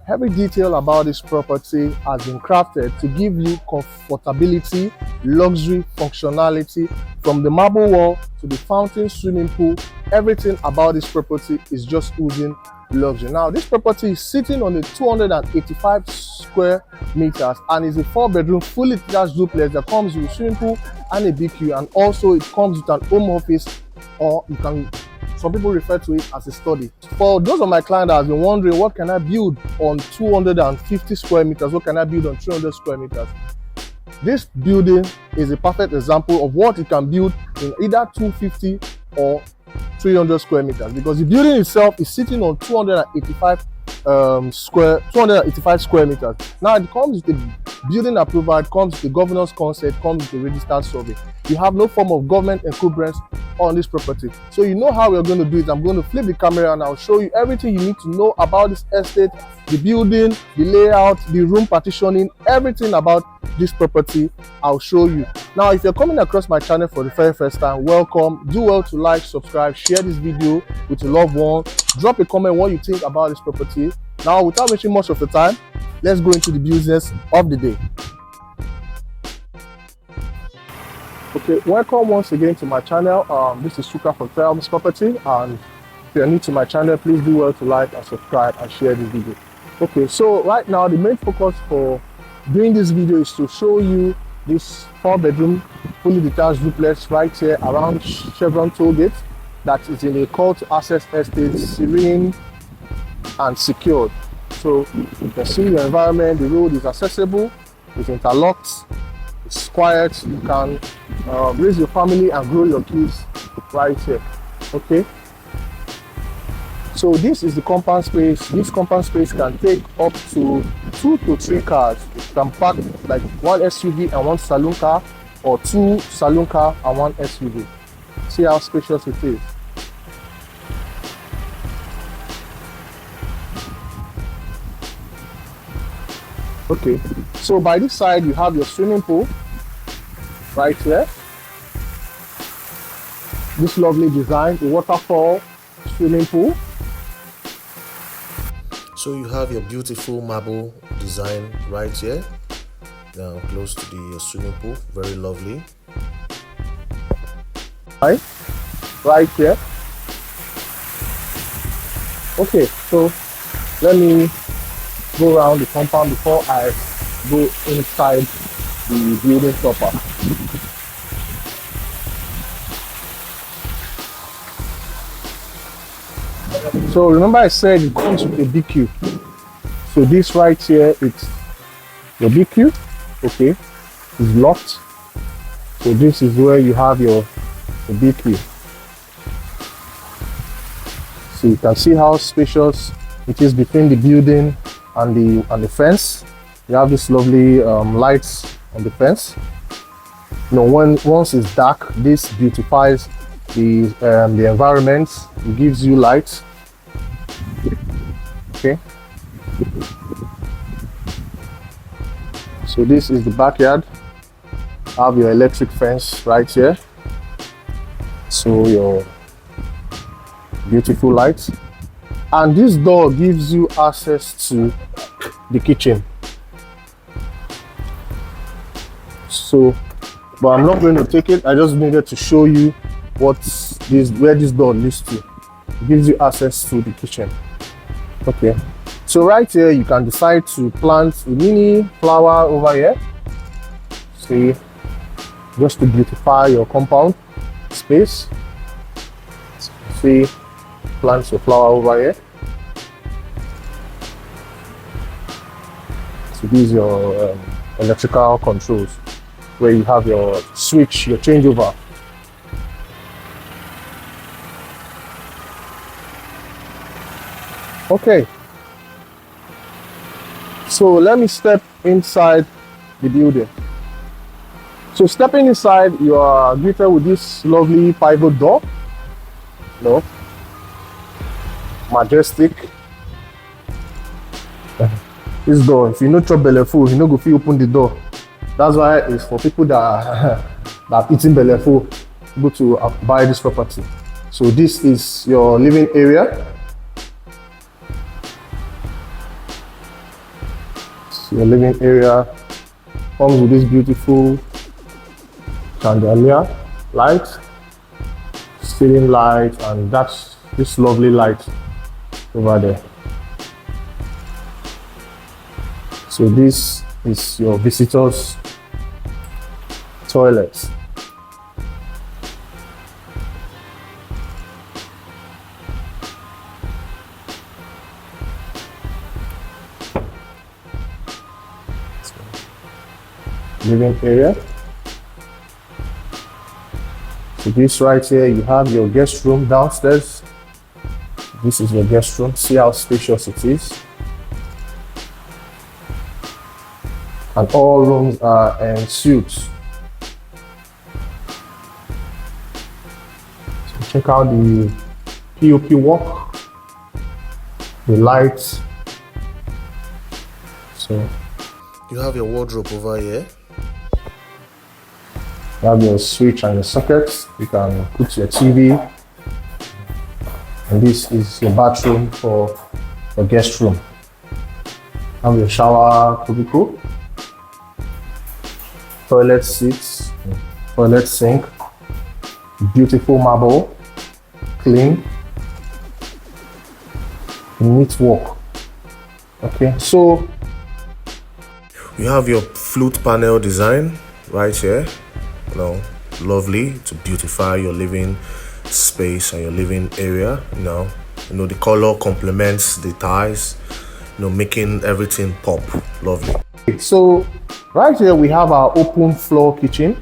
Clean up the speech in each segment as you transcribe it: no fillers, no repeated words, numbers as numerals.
Every detail about this property has been crafted to give you comfortability, luxury, functionality. From the marble wall to the fountain swimming pool, everything about this property is just oozing luxury. Now, this property is sitting on a 285 square meters and is a 4-bedroom fully detached duplex that comes with a swimming pool and a BQ, and also it comes with an home office, or you can, some people refer to it as a study. For those of my clients that have been wondering, what can I build on 250 square meters? What can I build on 300 square meters? This building is a perfect example of what you can build in either 250 or 300 square meters, because the building itself is sitting on 285 square meters. Now it comes with the building approval, it comes with the governor's consent, comes with the registered survey. You have no form of government encumbrance on this property. So you know how we're going to do it. I'm going to flip the camera and I'll show you everything you need to know about this estate, the building, the layout, the room partitioning, everything about this property. I'll show you. Now, if you're coming across my channel for the very first time, welcome. Do well to like, subscribe, share this video with a loved one. Drop a comment what you think about this property. Now, without wasting much of the time, let's go into the business of the day. Okay, welcome once again to my channel. This is Chuka from Terraholmesproperties, and if you're new to my channel, please do well to like and subscribe and share this video. Okay, so right now the main focus for doing this video is to show you this 4-bedroom fully detached duplex right here around Chevron toll gate that is in a call to access estate, serene and secured. So you can see the environment, the road is accessible, it's interlocked, it's quiet, you can raise your family and grow your kids right here. Okay, so this is the compound space. This compound space can take up to 2 to 3 cars. You can park like 1 SUV and 1 saloon car, or 2 saloon car and 1 SUV. See how spacious it is. Okay, so by this side you have your swimming pool right here. This lovely design, the waterfall swimming pool. So you have your beautiful marble design right here, now close to the swimming pool. Very lovely. Right here. Okay, so let me go around the compound before I go inside the building proper. So remember I said it comes with a BQ. So this right here, it's your BQ. Okay, it's locked. So this is where you have your BQ. So you can see how spacious it is between the building and the fence. You have this lovely lights on the fence. You know, once it's dark, this beautifies the environment. It gives you light. Okay, so this is the backyard. Have your electric fence right here, so your beautiful lights, and this door gives you access to the kitchen. So, but I'm not going to take it. I just needed to show you where this door leads to. It gives you access to the kitchen. Okay, so right here you can decide to plant a mini flower over here. See, just to beautify your compound space. See, plant your flower over here. So these are your electrical controls, where you have your switch, your changeover. Okay, so let me step inside the building. So stepping inside, you are greeted with this lovely pivot door. No, majestic. This door, if you no chop belle full, you no go fit open the door. That's why it's for people that that eating belle full, go to buy this property. So this is your living area. So your living area comes with this beautiful chandelier light, ceiling light, and that's this lovely light over there. So this is your visitors' toilet. Living area. So this right here, you have your guest room downstairs. This is your guest room. See how spacious it is. And all rooms are en suite. So check out the POP work, the lights. So You have your wardrobe over here. you have your switch and your sockets. You can put your TV. And this is your bathroom for your guest room. Have your shower cubicle, toilet seats, toilet sink, beautiful marble, clean, neat work. Okay, so You have your flute panel design right here. Lovely to beautify your living space and your living area. The color complements the tiles, making everything pop. Lovely. So right here we have our open floor kitchen.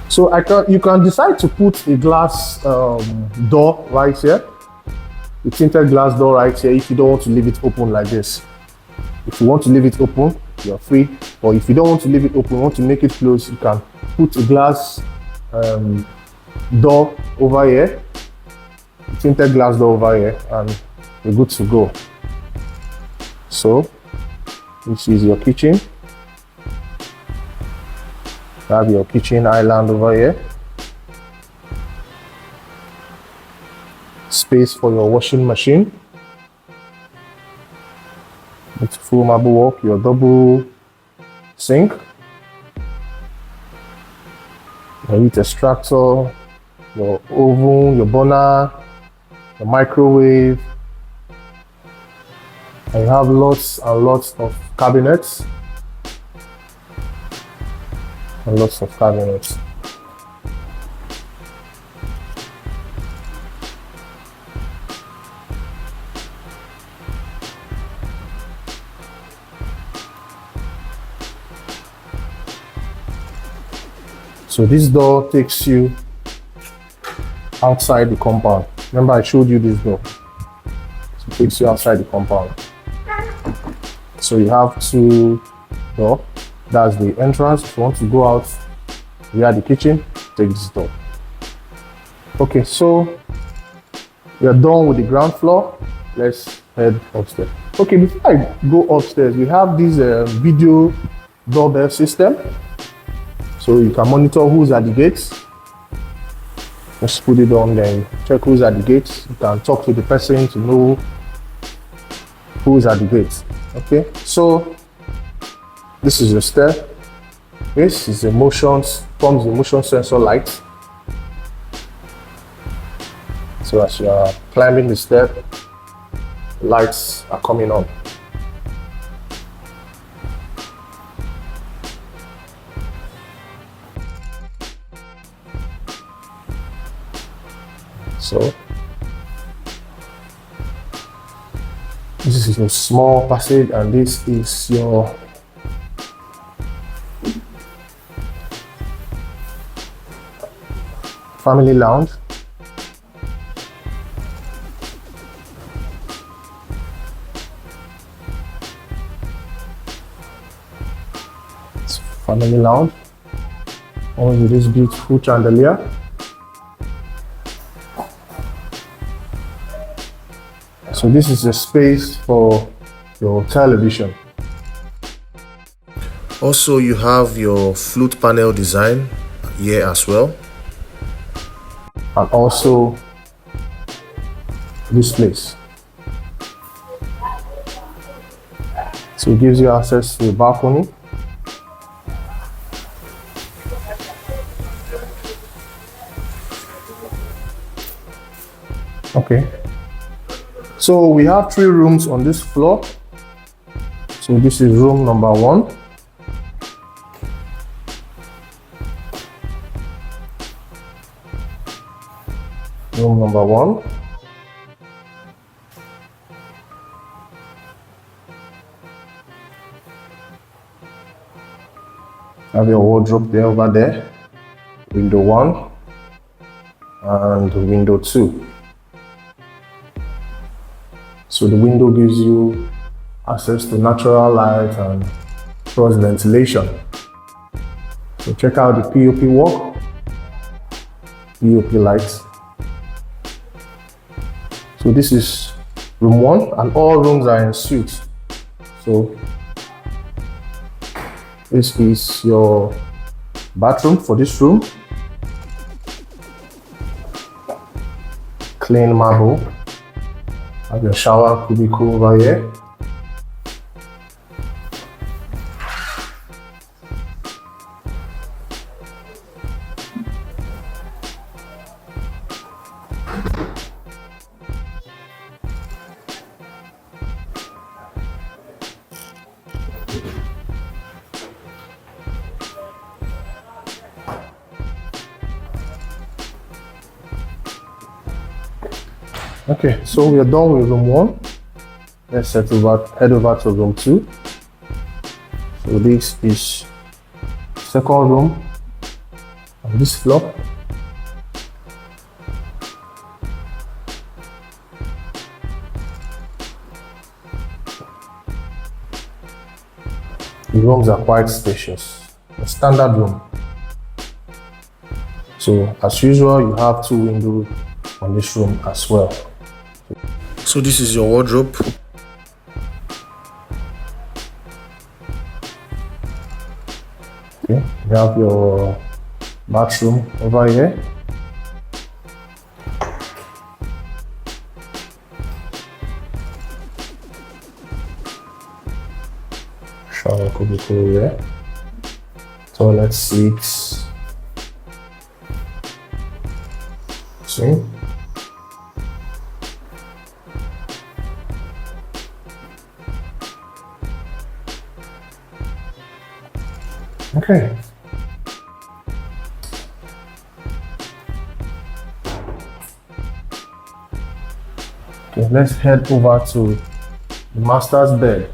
So you can decide to put a glass door right here, a tinted glass door right here, if you don't want to leave it open like this. If you want to leave it open, you're free. Or if you don't want to leave it open, you want to make it close, you can put a glass door over here, a tinted glass door over here, and you're good to go. So this is your kitchen. You have your kitchen island over here. Space for your washing machine. Beautiful marble work, your double sink, your heat extractor, your oven, your burner, your microwave. And you have lots and lots of cabinets. And lots of cabinets. So this door takes you outside the compound. Remember I showed you this door. So it takes you outside the compound. So you have two doors. That's the entrance. If you want to go out via the kitchen, take this door. Okay, so we are done with the ground floor. Let's head upstairs. Okay, before I go upstairs, we have this video doorbell system. So you can monitor who's at the gates. Just put it on there, check who's at the gates. You can talk to the person to know who's at the gates. Okay, so this is the stair. This is the comes the motion sensor light. So as you are climbing the stair, the lights are coming on. So this is your small passage, and this is your family lounge. It's family lounge. All with this beautiful chandelier. So this is a space for your television. Also, you have your flute panel design here as well. And also this place. So it gives you access to the balcony. Okay. So we have 3 rooms on this floor. So this is room number 1. Room number 1. Have your wardrobe there over there. Window 1 and window 2. So the window gives you access to natural light and cross ventilation. So check out the POP work, POP lights. So this is room 1 and all rooms are en suite. So this is your bathroom for this room. Clean marble. Have your shower cubicle over here. Okay, so we are done with room 1. Let's head over to room 2. So this is second room on this floor. The rooms are quite spacious. A standard room. So as usual, you have 2 windows on this room as well. So this is your wardrobe. Okay, you have your bathroom over here. Shower cubicle here. Toilet seats. See? Okay. Okay, let's head over to the master's bed.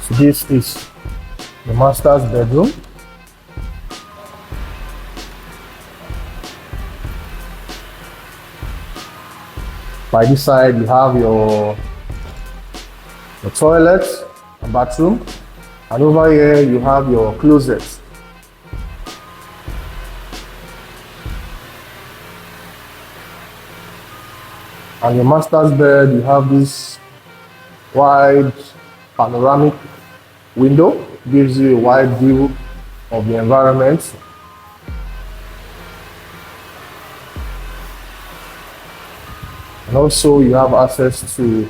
So this is the master's bedroom. By this side, you have your toilet and bathroom, and over here you have your closet. And your master's bed, you have this wide panoramic window, gives you a wide view of the environment. And also you have access to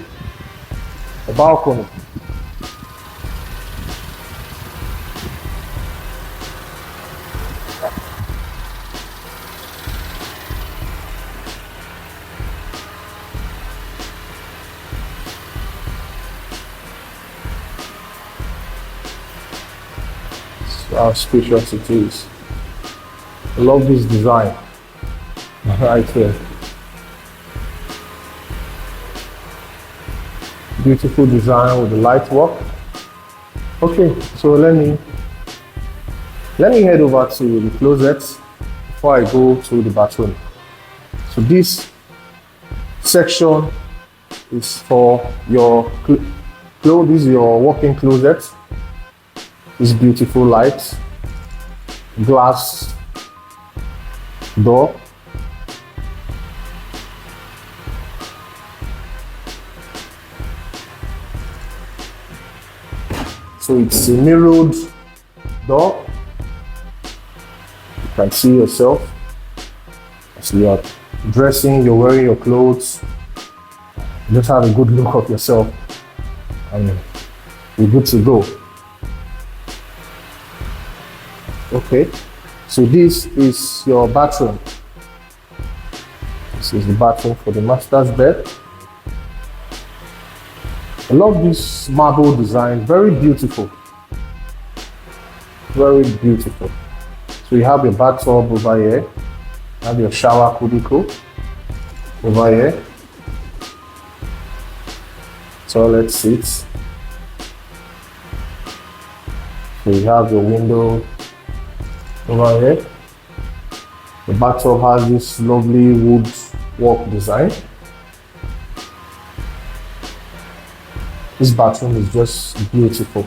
a balcony. So how spacious it is. I love this design right here. Beautiful design with the light work. Okay, so let me head over to the closet before I go to the bathroom. So this section is for your clothes. This is your walk-in closet. This beautiful light, glass door. So it's a mirrored door. You can see yourself as you are dressing, you're wearing your clothes, just have a good look of yourself and you're good to go. Okay, so this is your bathroom. This is the bathroom for the master's bed. I love this marble design, very beautiful. Very beautiful. So you have your bathtub over here, you have your shower cubicle over here, toilet seats. So you have your window over here. The bathtub has this lovely woodwork design. This bathroom is just beautiful.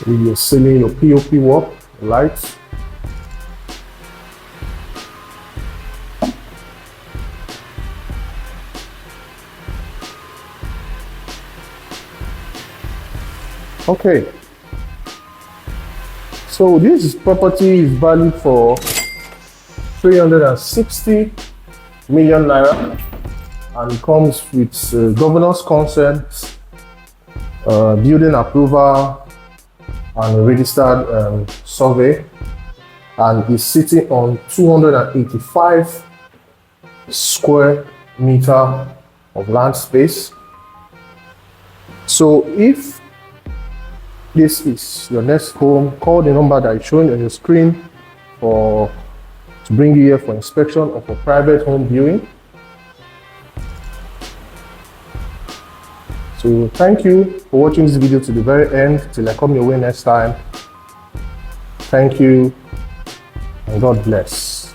With your ceiling, your POP work, lights. Okay. So this property is valued for 360 million naira and it comes with governor's consent, building approval, and a registered survey, and is sitting on 285 square meter of land space. So if this is your next home, call the number that is showing on your screen to bring you here for inspection or for private home viewing. So thank you for watching this video to the very end. Till I come your way next time. Thank you and God bless.